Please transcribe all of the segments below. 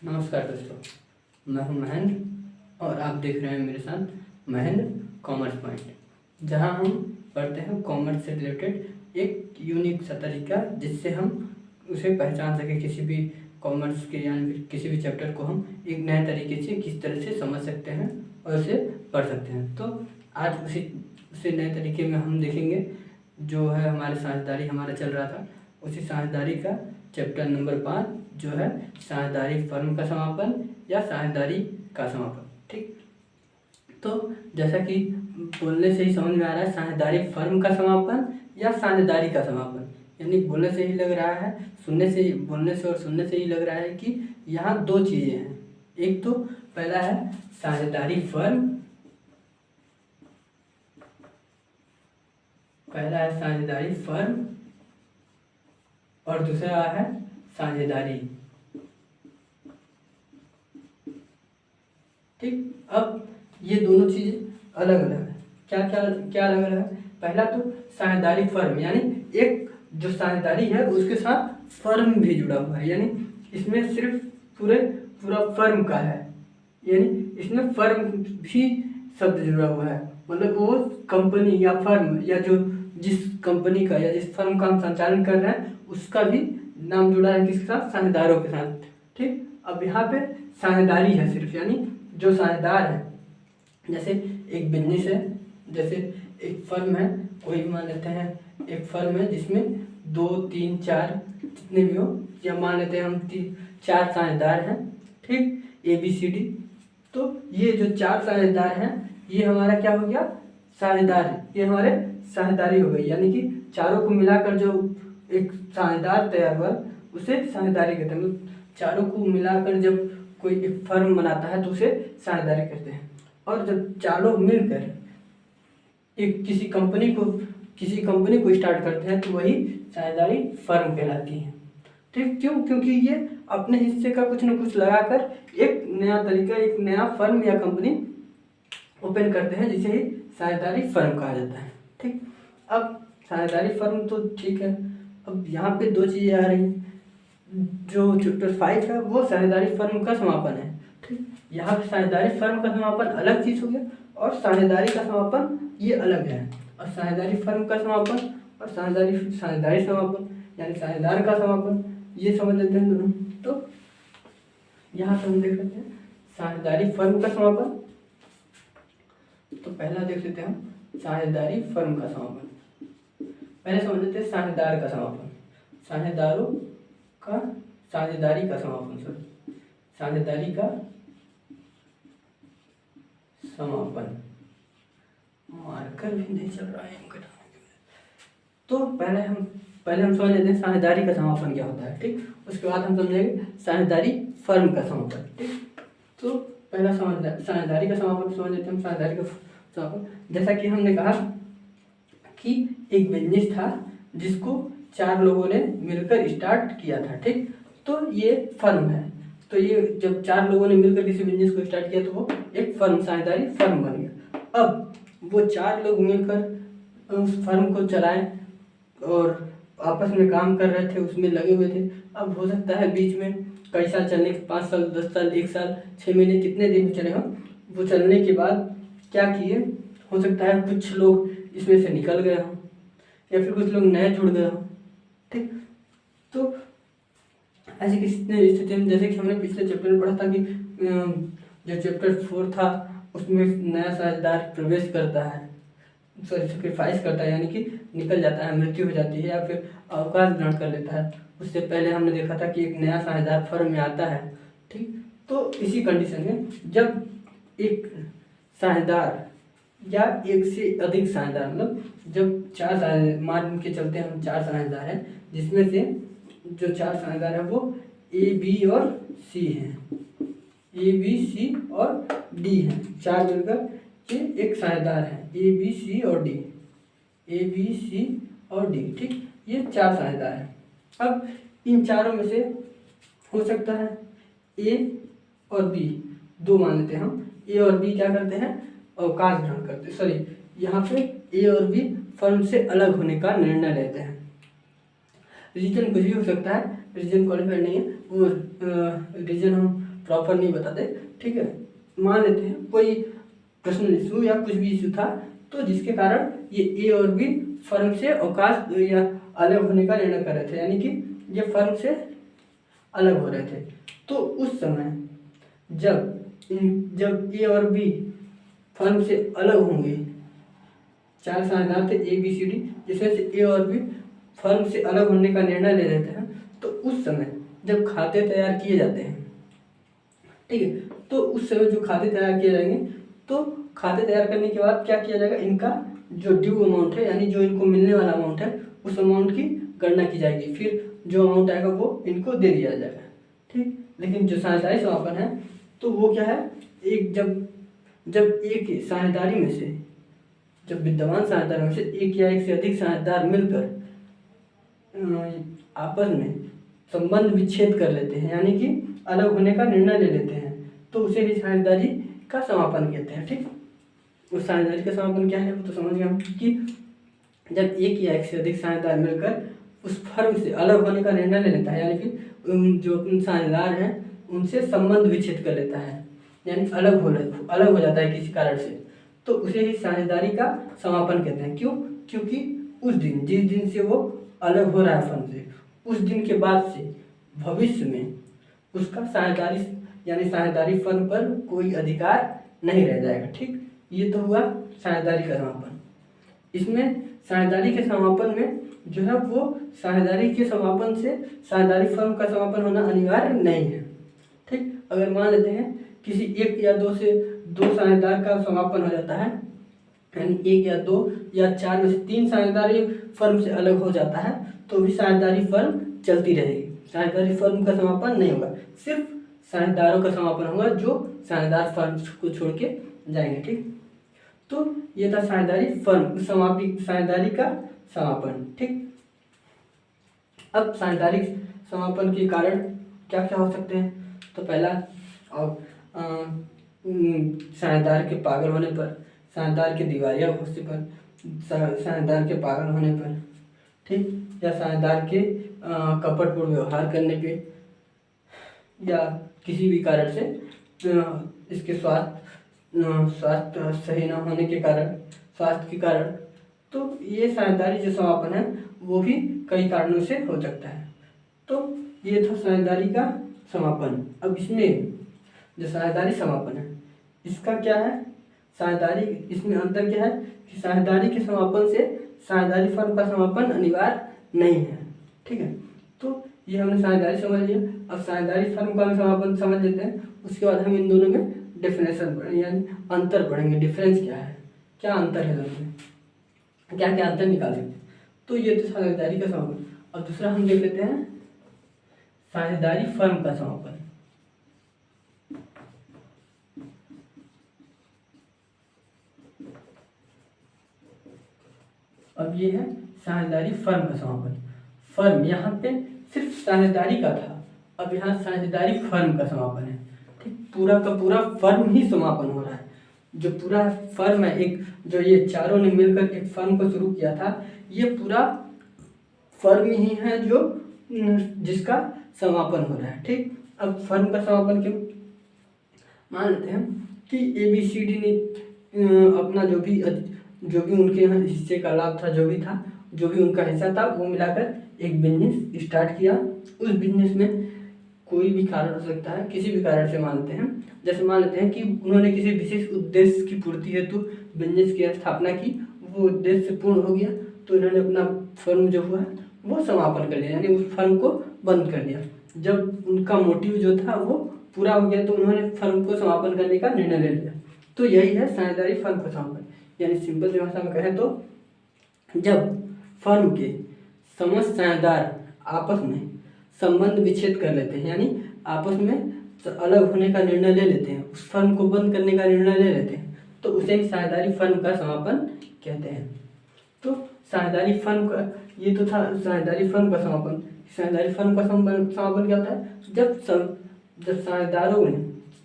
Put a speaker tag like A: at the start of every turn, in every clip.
A: नमस्कार दोस्तों, मैं हूं महेंद्र और आप देख रहे हैं मेरे साथ महेंद्र कॉमर्स पॉइंट, जहां हम पढ़ते हैं कॉमर्स से रिलेटेड एक यूनिक सा तरीका जिससे हम उसे पहचान सकें। किसी भी कॉमर्स के या फिर किसी भी चैप्टर को हम एक नए तरीके से किस तरह से समझ सकते हैं और उसे पढ़ सकते हैं। तो आज उसे नए तरीके में हम देखेंगे जो है हमारे साझेदारी हमारा चल रहा था, उसी साझेदारी का चैप्टर नंबर 5 जो है साझेदारी फर्म का समापन या साझेदारी का समापन। ठीक, तो जैसा कि बोलने से ही समझ में आ रहा है, साझेदारी फर्म का समापन या साझेदारी का समापन, यानी बोलने से ही लग रहा है, बोलने से और सुनने से ही लग रहा है कि यहाँ दो चीज़ें हैं। एक तो पहला है साझेदारी फर्म, पहला है साझेदारी फर्म और दूसरा है साझेदारी। ठीक, अब ये दोनों चीज़ें अलग अलग है। क्या क्या क्या अलग अलग है? पहला तो साझेदारी फर्म, यानी एक जो साझेदारी है उसके साथ फर्म भी जुड़ा हुआ है, यानी इसमें सिर्फ पूरा फर्म का है, यानी इसमें फर्म भी शब्द जुड़ा हुआ है। मतलब वो कंपनी या फर्म या जो जिस कंपनी का या जिस फर्म का हम संचालन कर रहे हैं उसका भी नाम जुड़ा है किसके साथ? साझेदारों के साथ। ठीक, अब यहाँ पे साझेदारी है सिर्फ, यानी जो साझेदार है, जैसे एक बिजनेस है, जैसे एक फर्म है, कोई मान लेते हैं एक फर्म है जिसमें 2 3 4 जितने भी हो, या मान लेते हैं हम 4 साझेदार हैं। ठीक, ABCD। तो ये जो 4 साझेदार हैं ये हमारा क्या हो गया? साझेदार है, ये हमारे साझेदारी हो गई, यानी कि चारों को मिलाकर जो एक साझेदार तैयार हुआ उसे साझेदारी कहते हैं। मतलब चारों को मिलाकर जब कोई एक फर्म बनाता है तो उसे साझेदारी कहते हैं। और जब चारों मिलकर एक किसी कंपनी को स्टार्ट करते हैं तो वही साझेदारी फर्म कहलाती है। ठीक, क्यों? क्योंकि ये अपने हिस्से का कुछ न कुछ लगाकर एक नया तरीका, एक नया फर्म या कंपनी ओपन करते हैं, जिसे ही साझेदारी फर्म कहा जाता है। ठीक, अब साझेदारी फर्म तो ठीक है। अब यहाँ पे दो चीज़ें आ रही हैं। जो चैप्टर 5 है वो साझेदारी फर्म का समापन है। ठीक, यहाँ पे साझेदारी फर्म का समापन अलग चीज़ हो गया और साझेदारी का समापन ये अलग है। और साझेदारी फर्म का समापन और साझेदारी समापन यानी साझेदार का समापन, ये समझ लेते हैं दोनों। तो यहाँ पे हम देख लेते हैं साझेदारी फर्म का समापन। तो पहला देख लेते हैं हम साझेदारी फर्म का समापन। पहले समझ लेते हैं साझेदार का समापन। साझेदारों का साझेदारी का समापन, साझेदारी का समापन। मार्कर भी नहीं चल रहा है इनका। तो पहले हम समझ लेते हैं साझेदारी का समापन क्या होता है। ठीक, उसके बाद हम समझेंगे साझेदारी फर्म का समापन। ठीक, तो पहला साझेदारी का समापन समझ लेते हैं हम। साझेदारी का समापन, जैसा कि हमने कहा कि एक बिजनेस था जिसको 4 लोगों ने मिलकर स्टार्ट किया था। ठीक, तो ये फर्म है। तो ये जब 4 लोगों ने मिलकर किसी बिजनेस को स्टार्ट किया तो वो एक फर्म, साझेदारी फर्म बन गया। अब वो 4 लोग मिलकर उस फर्म को चलाएं और आपस में काम कर रहे थे, उसमें लगे हुए थे। अब हो सकता है बीच में कई साल चलने के, 5 साल 10 साल 1 साल 6 महीने कितने दिन चले हों, वो चलने के बाद क्या किए, हो सकता है कुछ लोग इसमें से निकल गए हों या फिर कुछ लोग नए जुड़ गए हों। ठीक, तो ऐसी स्थिति में जैसे कि हमने पिछले चैप्टर में पढ़ा था कि जो चैप्टर 4 था उसमें नया साझेदार प्रवेश करता है, सेक्रीफाइस करता है, यानी कि निकल जाता है, मृत्यु हो जाती है या फिर अवकाश ग्रहण कर लेता है। उससे पहले हमने देखा था कि एक नया साझेदार फर्म में आता है। ठीक, तो इसी कंडीशन में जब एक साझेदार या एक से अधिक साझेदार, मतलब जब 4 साझेदार, मान के चलते हैं हम 4 साझेदार हैं, जिसमें से जो 4 साझेदार हैं वो A, B और C हैं। A, B, C और D हैं। 4 मिलकर ये एक साझेदार है। A, B, C और D, A, B, C और D। ठीक, ये 4 साझेदार हैं। अब इन चारों में से हो सकता है A और B, 2 मान लेते हैं हम। A और B क्या करते हैं? अवकाश ग्रहण करते हैं। सॉरी, यहाँ पे A और B फर्म से अलग होने का निर्णय लेते हैं। रीजन कुछ भी हो सकता है, रीजन क्वालिफाइड नहीं है, वो रीजन हम प्रॉपर नहीं बताते, ठीक है। मान लेते हैं कोई पर्सनल इशू या कुछ भी इशू था, तो जिसके कारण ये ए और बी फर्म से अवकाश या अलग होने का निर्णय कर रहे थे, यानी कि ये फर्म से अलग हो रहे थे। तो उस समय जब ए और बी फर्म से अलग होंगे, 4 साझेदार थे ए बी सी डी, जिसमें से ए और बी फर्म से अलग होने का निर्णय ले लेते हैं, तो उस समय जब खाते तैयार किए जाते हैं, ठीक है, तो उस समय जो खाते तैयार किए जाएंगे, तो खाते तैयार करने के बाद क्या किया जाएगा, इनका जो ड्यू अमाउंट है, यानी जो इनको मिलने वाला अमाउंट है, उस अमाउंट की गणना की जाएगी, फिर जो अमाउंट आएगा वो इनको दे दिया जाएगा, ठीक। लेकिन जो साझेदारी समापन है, तो वो क्या है, एक जब एक साझेदारी में से, जब विद्यमान साझेदार में से एक या एक से अधिक साझेदार मिलकर आपस में संबंध विच्छेद कर लेते हैं, यानी कि अलग होने का निर्णय ले लेते हैं, तो उसे ही साझेदारी का समापन कहते हैं, ठीक। उस साझेदारी का समापन क्या है वो तो समझ गए हम, कि जब एक या एक से अधिक साझेदार मिलकर उस फर्म से अलग होने का निर्णय ले लेता है, यानी कि जो साझेदार हैं उनसे संबंध विच्छेद कर लेता है, यानी अलग हो जाता है किसी कारण से, तो उसे ही साझेदारी का समापन कहते हैं। क्यों? क्योंकि उस दिन, जिस दिन से वो अलग हो रहा है फर्म से, उस दिन के बाद से भविष्य में उसका साझेदारी यानी साझेदारी फर्म पर कोई अधिकार नहीं रह जाएगा, ठीक। ये तो हुआ साझेदारी का समापन। इसमें साझेदारी के समापन में जो है वो साझेदारी के समापन से साझेदारी फर्म का समापन होना अनिवार्य नहीं है, ठीक। अगर मान लेते हैं किसी एक या दो से दो साझेदार का समापन हो जाता है, यानी एक या दो या 4 में से 3 साझेदारी फर्म से अलग हो जाता है, तो भी साझेदारी फर्म चलती रहेगी, साझेदारी फर्म का समापन नहीं होगा, सिर्फ साझेदारों का समापन होगा जो साझेदार फर्म को छोड़ के जाएंगे, ठीक। तो ये था साझेदारी फर्म साझेदारी का समापन, ठीक। अब साझेदारी समापन के कारण क्या क्या हो सकते हैं, तो पहला साझेदार के पागल होने पर, साझेदार के दिवालिया घोषणे पर, साझेदार के पागल होने पर, ठीक, या साझेदार के कपटपूर्ण व्यवहार करने पे, या किसी भी कारण से इसके स्वास्थ्य सही न होने के कारण, स्वास्थ्य के कारण, तो ये साझेदारी जो समापन है वो भी कई कारणों से हो सकता है। तो ये था साझेदारी का समापन। अब इसमें जो साझेदारी समापन है इसका क्या है, साझेदारी, इसमें अंतर क्या है कि साझेदारी के समापन से साझेदारी फर्म का समापन अनिवार्य नहीं है, ठीक है। तो ये हमने साझेदारी समझ लिया। अब साझेदारी फर्म का समापन समझ लेते हैं, उसके बाद हम इन दोनों में डेफिनेशन पढ़ेंगे, यानी अंतर पढ़ेंगे, डिफरेंस क्या है, क्या अंतर है दोनों में, क्या क्या अंतर निकाल सकते हैं। तो ये तो साझेदारी का समापन। अब दूसरा हम देख लेते हैं साझेदारी फर्म का समापन। अब ये है साझेदारी फर्म का समापन। फर्म यहाँ पे सिर्फ साझेदारी का था, अब यहाँ साझेदारी फर्म का समापन है, ठीक। पूरा का पूरा फर्म ही समापन हो रहा है, जो पूरा फर्म है, एक जो ये चारों ने मिलकर एक फर्म को शुरू किया था, ये पूरा फर्म ही है जो जिसका समापन हो रहा है, ठीक। अब फर्म का समापन क्यों, मान लेते हैं कि ABCD ने अपना जो भी उनके यहाँ हिस्से का लाभ था, जो भी था, जो भी उनका हिस्सा था, वो मिलाकर एक बिजनेस स्टार्ट किया। उस बिजनेस में कोई भी कारण हो सकता है, किसी भी कारण से मानते हैं, जैसे मान लेते हैं कि उन्होंने किसी विशेष उद्देश्य की पूर्ति हेतु बिजनेस की स्थापना की, वो उद्देश्य पूर्ण हो गया, तो इन्होंने अपना फर्म जो हुआ वो समापन कर लिया, यानी उस फर्म को बंद कर दिया। जब उनका मोटिव जो था वो पूरा हो गया, तो उन्होंने फर्म को समापन करने का निर्णय ले लिया। तो यही है साझेदारी फर्म का समापन। यानी सिंपल सी भाषा में कहें तो जब फर्म के समस्त साझेदार आपस में संबंध विच्छेद कर लेते हैं, यानी आपस में अलग होने का निर्णय ले लेते हैं, उस फर्म को बंद करने का निर्णय ले लेते हैं, तो उसे ही साझेदारी फर्म का समापन कहते हैं। तो साझेदारी फर्म का ये तो था साझेदारी फर्म का समापन। साझेदारी फर्म का समापन क्या होता है,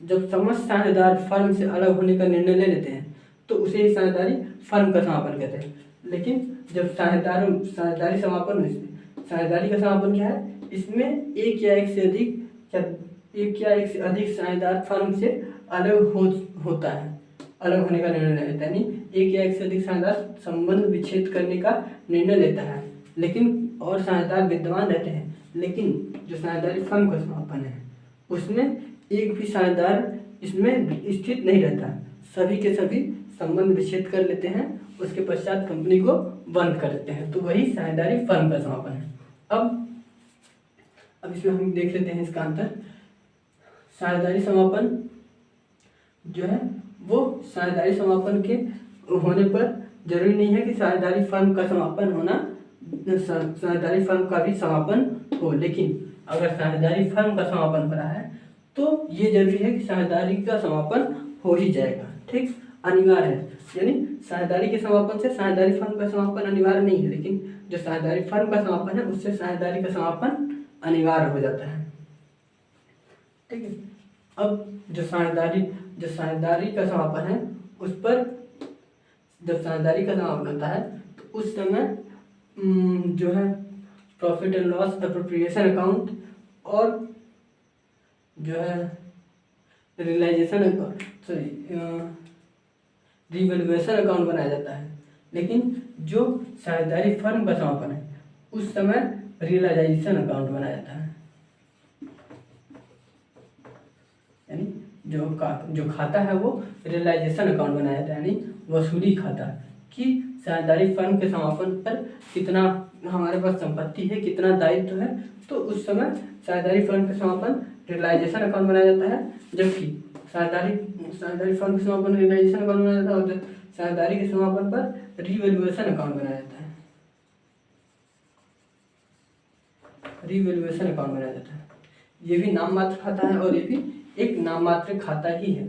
A: जब समस्त साझेदार फर्म से अलग होने का निर्णय ले लेते हैं, तो उसे ही साझेदारी फर्म का समापन कहते हैं। लेकिन जब साझेदारी का समापन क्या है, इसमें एक या एक से अधिक या एक या एक से अधिक साझेदार फर्म से अलग होता है, अलग होने का निर्णय लेता है, यानी एक या एक से अधिक साझेदार संबंध विच्छेद करने का निर्णय लेता है, लेकिन और साझेदार विद्यमान रहते हैं, लेकिन जो साझेदारी फर्म का समापन है उसमें एक भी साझेदार इसमें स्थित नहीं रहता, सभी के सभी संबंध विच्छेद कर लेते हैं, उसके पश्चात कंपनी को बंद कर देते हैं, तो वही साझेदारी फर्म का समापन है। अब इसमें हम देख लेते हैं इसका अंतर। साझेदारी समापन जो है वो साझेदारी समापन के होने पर जरूरी नहीं है कि साझेदारी फर्म का समापन होना, साझेदारी फर्म का भी समापन हो, लेकिन अगर साझेदारी फर्म का समापन हो रहा है तो ये जरूरी है कि साझेदारी का समापन हो ही जाएगा, ठीक, अनिवार्य है। यानी साझेदारी के समापन से साझेदारी फर्म का समापन अनिवार्य नहीं है, लेकिन जो साझेदारी फर्म का समापन है उससे साझेदारी का समापन अनिवार्य हो जाता है, ठीक है। अब जो साझेदारी का समापन है उस पर, जब साझेदारी का समापन होता है तो उस समय जो है profit and loss appropriation account और जो है रियलाइजेशन अकाउंट, रिवैल्यूएशन अकाउंट बनाया जाता है, लेकिन जो साझेदारी फर्म का समापन है उस समय रियलाइजेशन अकाउंट बनाया जाता है, यानी जो खाता है वो रियलाइजेशन अकाउंट बनाया जाता है, यानी वसूली खाता, कि साझेदारी फर्म के समापन पर कितना हमारे पास संपत्ति है, कितना दायित्व है, तो उस समय साझेदारी फर्म के समापन रियलाइजेशन अकाउंट बनाया जाता है, जबकि साझेदारी फर्म के समापन रियलाइजेशन अकाउंट बनाया जाता है और साझेदारी के समापन पर रिवैल्यूएशन अकाउंट बनाया जाता है, रिवैल्यूएशन अकाउंट बनाया जाता है। ये भी नाम मात्र खाता है और ये भी एक नाम मात्र खाता ही है।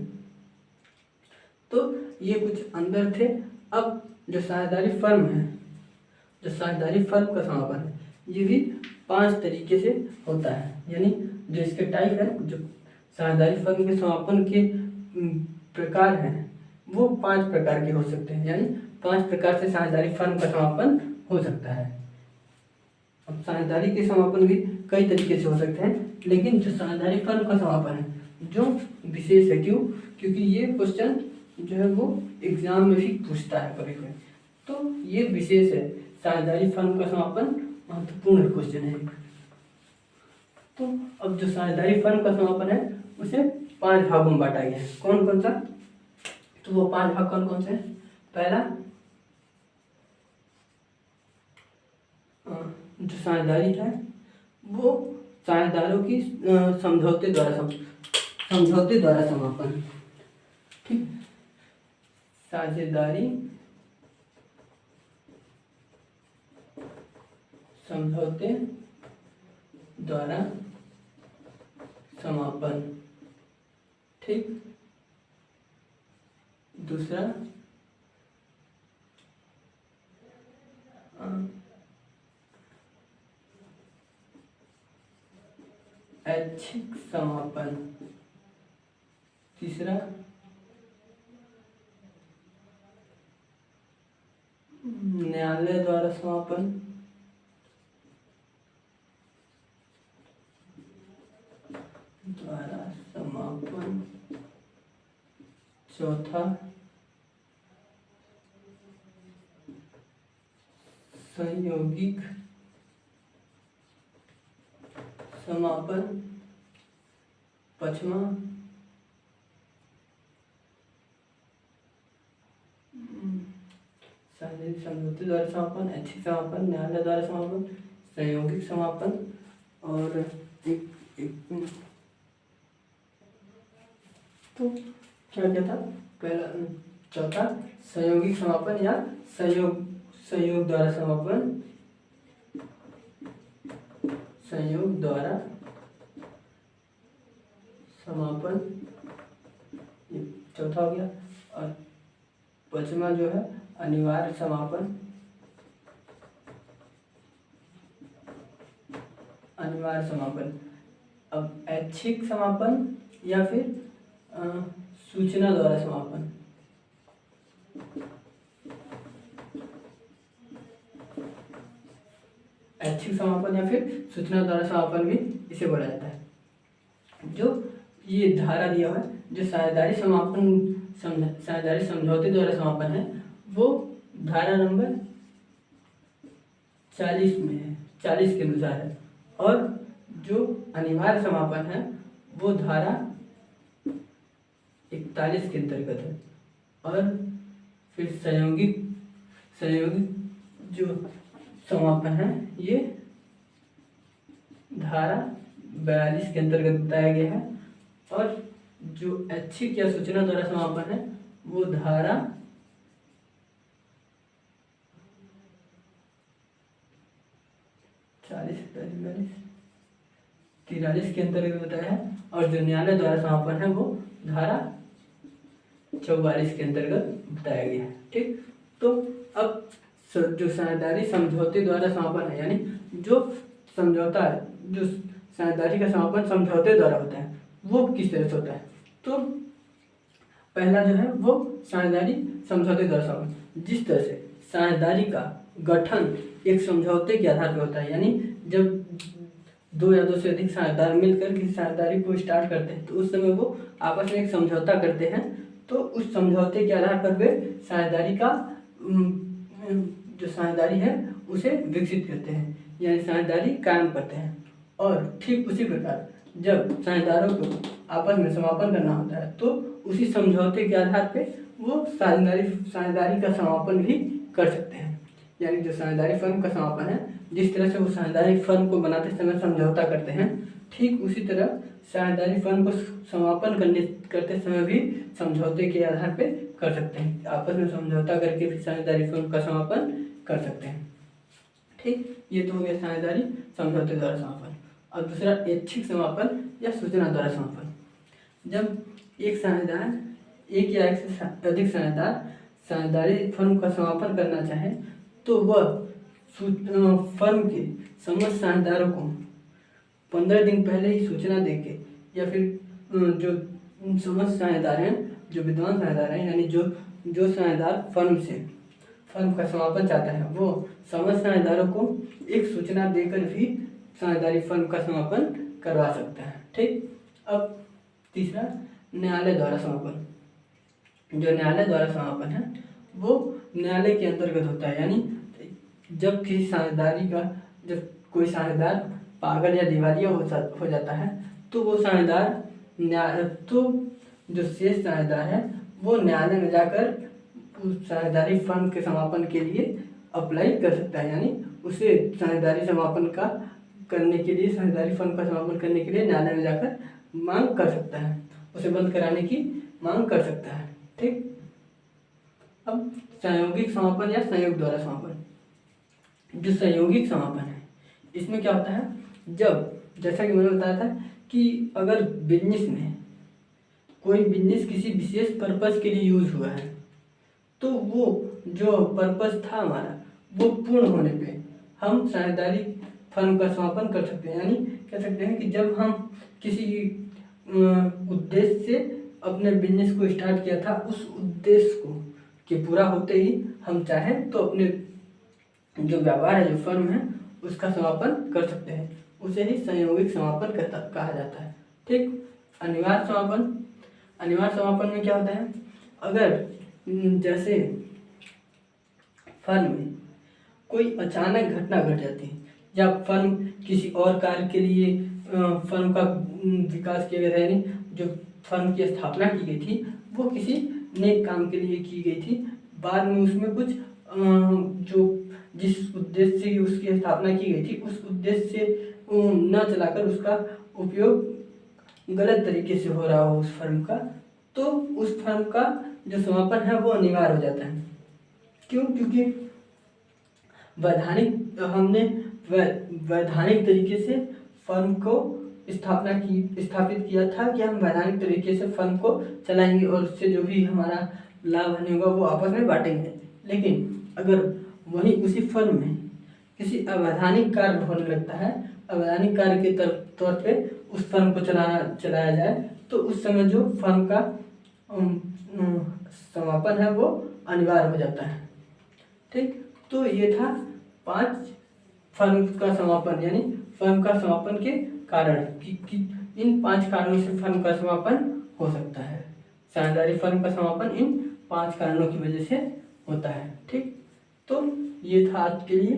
A: तो ये कुछ अंदर थे। अब जो साझेदारी फर्म है, जो साझेदारी फर्म का समापन है, ये भी 5 तरीके से होता है, यानी जो इसके टाइप है, जो साझेदारी फर्म के समापन के प्रकार हैं वो 5 प्रकार के हो सकते हैं, यानी 5 प्रकार से साझेदारी फर्म का समापन हो सकता है। अब साझेदारी के समापन भी कई तरीके से हो सकते हैं, लेकिन जो साझेदारी फर्म का समापन है जो विशेष है, क्योंकि ये क्वेश्चन जो है वो एग्जाम में भी पूछता है कभी कभी, तो ये विशेष है, साझेदारी फर्म का समापन महत्वपूर्ण क्वेश्चन है। तो अब जो साझेदारी फर्म का समापन है उसे 5 भागों में बांटा गया है। कौन कौन सा? तो वो 5 भाग कौन कौन से हैं? पहला, जो साझेदारी है वो साझेदारों की समझौते द्वारा समापन, ठीक, साझेदारी समझौते द्वारा समापन, ठीक। दूसरा, ऐच्छिक समापन। तीसरा, न्यायालय द्वारा समापन। चौथा, संयोगिक समापन। पांचवा, समझौते द्वारा समापन, ऐच्छिक समापन, न्यायालय द्वारा समापन, संयोगिक समापन और एक तो क्या था? पहला, चौथा संयोगिक समापन या संयोग द्वारा समापन, संयोग द्वारा समापन, ये चौथा हो गया। और पांचवा जो है अनिवार्य समापन, अनिवार्य समापन। अब ऐच्छिक समापन या फिर सूचना द्वारा समापन, ऐच्छिक समापन या फिर सूचना द्वारा समापन भी इसे बोला जाता है। जो ये धारा दिया हुआ है, जो साझेदारी समझौते द्वारा समापन है, वो धारा नंबर 40 में है, 40 के अनुसार है। और जो अनिवार्य समापन है वो धारा 41 के अंतर्गत है। और फिर संयोगिक जो समापन है ये धारा 42 के अंतर्गत बताया गया है। और जो ऐच्छिक या सूचना द्वारा समापन है वो धारा 43 के अंतर्गत बताया है। और जो न्यायालय द्वारा समापन है वो धारा 44 के अंतर्गत बताया गया है। ठीक, तो अब जो साझेदारी समझौते द्वारा समापन है, यानी जो समझौता है, जो साझेदारी का समापन समझौते द्वारा होता है, वो किस तरह से होता है। तो पहला जो है वो साझेदारी समझौते द्वारा समापन, जिस तरह से साझेदारी का गठन एक समझौते के आधार पर होता है, यानी जब 2 या 2 से अधिक साझेदार मिलकर किसी साझेदारी को स्टार्ट करते हैं तो उस समय वो आपस में एक समझौता करते हैं। तो उस समझौते के आधार पर वे साझेदारी का जो साझेदारी है उसे विकसित करते हैं, यानी साझेदारी कायम करते हैं। और ठीक उसी प्रकार जब साझेदारों को आपस में समापन करना होता है तो उसी समझौते के आधार पर वो साझेदारी का समापन भी कर सकते हैं। यानी जो साझेदारी फर्म का समापन है, जिस तरह से वो साझेदारी फर्म को बनाते समय समझौता करते हैं, ठीक उसी तरह साझेदारी फर्म को समापन करते समय भी समझौते के आधार पे कर सकते हैं। आपस में समझौता करके भी साझेदारी फर्म का समापन कर सकते हैं। ठीक, ये तो हो गया साझेदारी समझौते द्वारा समापन। और दूसरा ऐच्छिक समापन या सूचना द्वारा समापन। जब एक साझेदार, एक या एक से अधिक साझेदार साझेदारी फर्म का समापन करना चाहे तो वह फर्म के समस्त साझेदारों को 15 दिन पहले ही सूचना देके, या फिर जो समस्त साझेदार हैं, जो विद्वान साझेदार हैं, यानी जो साझेदार फर्म का समापन चाहता है वो समस्त साझेदारों को एक सूचना देकर भी साझेदारी फर्म का समापन करवा सकता है। ठीक, अब तीसरा न्यायालय द्वारा समापन। जो न्यायालय द्वारा समापन है वो न्यायालय के अंतर्गत होता है, यानी जब किसी साझेदारी का, जब कोई साझेदार पागल या दिवालिया हो जाता है तो वो साझेदार तो जो शेष साझेदार है वो न्यायालय में जाकर उस साझेदारी फर्म के समापन के लिए अप्लाई कर सकता है, यानी उसे साझेदारी फर्म का समापन करने के लिए न्यायालय में जाकर मांग कर सकता है, उसे बंद कराने की मांग कर सकता है। ठीक, अब संयोगिक समापन या संयोग द्वारा समापन। जो संयोगिक समापन है इसमें क्या होता है, जब जैसा कि मैंने बताया था कि अगर कोई बिजनेस किसी विशेष पर्पस के लिए यूज हुआ है तो वो जो पर्पस था हमारा वो पूर्ण होने पे हम साझेदारी फर्म का समापन कर सकते हैं। यानी कह सकते हैं कि जब हम किसी उद्देश्य से अपने बिजनेस को स्टार्ट किया था, उस उद्देश्य को के पूरा होते ही हम चाहें तो अपने जो व्यापार है, जो फर्म है, उसका समापन कर सकते हैं। उसे ही संयोगिक समापन कहा जाता है। ठीक, अनिवार्य समापन में क्या होता है, अगर जैसे फर्म में कोई अचानक घटना घट जाती है या फर्म किसी और कार्य के लिए फर्म का विकास किया गया था, यानी जो फर्म की स्थापना की गई थी वो किसी नेक काम के लिए की गई थी, बाद में उसमें कुछ जो जिस उद्देश्य से उसकी स्थापना की गई थी उस उद्देश्य से न चलाकर उसका उपयोग गलत तरीके से हो रहा हो उस फर्म का, तो उस फर्म का जो समापन है वो अनिवार्य हो जाता है। क्यों? क्योंकि हमने वैधानिक तरीके से फर्म को स्थापित किया था कि हम वैधानिक तरीके से फर्म को चलाएंगे और उससे जो भी हमारा लाभ होगा वो आपस में बांटेंगे। लेकिन अगर वहीं उसी फर्म में किसी अवैधानिक कार्य होने लगता है, अवैधानिक कार्य के तौर पे उस फर्म को चलाया जाए, तो उस समय जो फर्म का समापन है वो अनिवार्य हो जाता है। ठीक, तो ये था 5 फर्म का समापन, यानी फर्म का समापन के कारण कि इन 5 कारणों से फर्म का समापन हो सकता है। साझेदारी फर्म का समापन इन 5 कारणों की वजह से होता है। ठीक, तो ये था आज के लिए।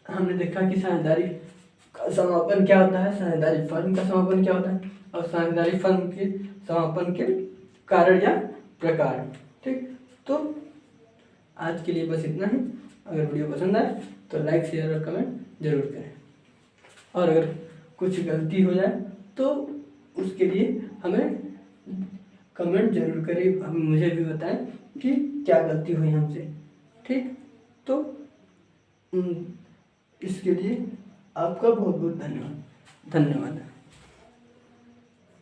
A: हमने देखा कि साझेदारी का समापन क्या होता है, साझेदारी फर्म का समापन क्या होता है, और साझेदारी फर्म के समापन के कारण या प्रकार। ठीक, तो आज के लिए बस इतना ही। अगर वीडियो पसंद आए तो लाइक, शेयर और कमेंट जरूर करें, और अगर कुछ गलती हो जाए तो उसके लिए हमें कमेंट जरूर करें, मुझे भी बताएं कि क्या गलती हुई हमसे। ठीक, तो इसके लिए आपका बहुत बहुत धन्यवाद।